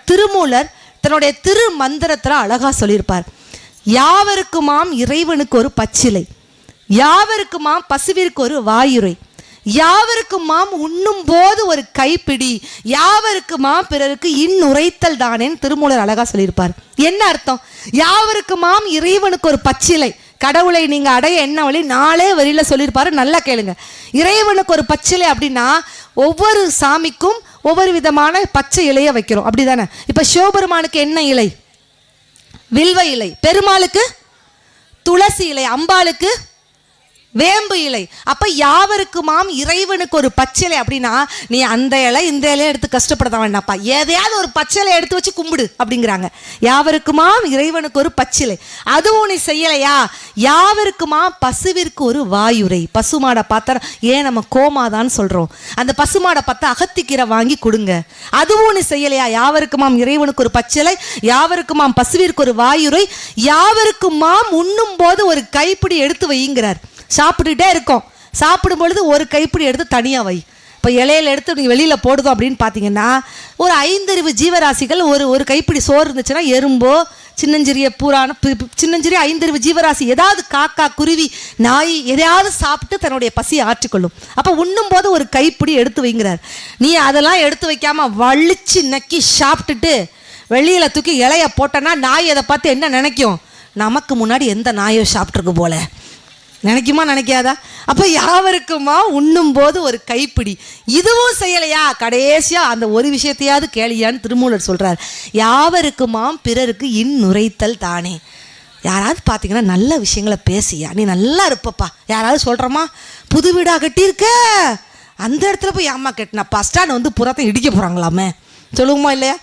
திருமூலர் தன்னுடைய திரு மந்திரத்தில் அழகா சொல்லியிருப்பார். யாவருக்குமாம் இறைவனுக்கு ஒரு பச்சிலை, யாவருக்குமாம் பசுவிற்கு ஒரு வாயுரை, யாவருக்குமாம் உண்ணும் போது ஒரு கைப்பிடி, யாவருக்குமாம் பிறருக்கு இன்னுரைத்தல் தானேன்னு திருமூலர் அழகா சொல்லியிருப்பார். என்ன அர்த்தம்? யாவருக்குமாம் இறைவனுக்கு ஒரு பச்சிலை, கடவுளை நீங்க அடைய என்ன வழி 4 வரியில சொல்லியிருப்பாரு. நல்லா கேளுங்க. இறைவனுக்கு ஒரு பச்சிலை அப்படின்னா ஒவ்வொரு சாமிக்கும் ஒவ்வொரு விதமான பச்சை இலையை வைக்கிறோம், அப்படிதானே? இப்ப சிவபெருமானுக்கு என்ன இலை? வில்வ இலை. பெருமாளுக்கு துளசி இலை. அம்பாளுக்கு வேம்பு இலை. அப்ப யாவருக்குமாம் இறைவனுக்கு ஒரு பச்சிலை அப்படின்னா நீ அந்த இலை இந்த இலையை எடுத்து கஷ்டப்பட வேண்டாப்பா, எதையாவது ஒரு பச்சிலை எடுத்து வச்சு கும்பிடு அப்படிங்கிறாங்க. யாவருக்குமாம் இறைவனுக்கு ஒரு பச்சிலை. அதுவும் நீ செய்யலையா, யாவருக்குமாம் பசுவிற்கு ஒரு வாயுரை. பசுமாடை பார்த்தா ஏன் நம்ம கோமாதான்னு சொல்றோம், அந்த பசுமாடை பார்த்தா அகத்திக்கீரை வாங்கி கொடுங்க. அதுவும் நீ செய்யலையா, யாவருக்குமாம் இறைவனுக்கு ஒரு பச்சிலை, யாவருக்குமாம் பசுவிற்கு ஒரு வாயுரை, யாவருக்குமாம் உண்ணும் போது ஒரு கைப்பிடி எடுத்து வைங்கிறார். சாப்பிட்டுட்டே இருக்கோம், சாப்பிடும் பொழுது ஒரு கைப்பிடி எடுத்து தனியாக வை. இப்போ இலையில எடுத்து நீங்கள் வெளியில் போடுதோம் அப்படின்னு பார்த்தீங்கன்னா ஒரு 5 ஜீவராசிகள் ஒரு கைப்பிடி சோறு இருந்துச்சுன்னா எறும்போ சின்னஞ்சிறிய பூரான சின்னஞ்சிறிய 5 ஜீவராசி ஏதாவது காக்கா குருவி நாய் எதையாவது சாப்பிட்டு தன்னுடைய பசியை ஆற்றிக்கொள்ளும். அப்போ உண்ணும் போது ஒரு கைப்பிடி எடுத்து வைங்கிறார். நீ அதெல்லாம் எடுத்து வைக்காமல் வலிச்சு நக்கி சாப்பிட்டுட்டு வெளியில் தூக்கி இலைய போட்டோன்னா நாய் அதை பார்த்து என்ன நினைக்கும்? நமக்கு முன்னாடி எந்த நாயோ சாப்பிட்ருக்கு போல நினைக்குமா, நினைக்காதா? அப்ப யாவருக்குமா உண்ணும் போது ஒரு கைப்பிடி. இதுவும் செய்யலையா, கடைசியா அந்த ஒரு விஷயத்தையாவது கேளியான்னு திருமூலர் சொல்றார். யாவருக்குமாம் பிறருக்கு இன்னுரைத்தல் தானே. யாராவது பார்த்தீங்கன்னா நல்ல விஷயங்களை பேசியா நீ நல்லா இருப்பப்பா, யாராவது சொல்கிறோமா? புது வீடாக கட்டியிருக்க அந்த இடத்துல போய் ஏமா கட்டினா பஸ் ஸ்டாண்ட் வந்து புறத்தை இடிக்க போகிறாங்களாமே, சொல்லுவோமா இல்லையா?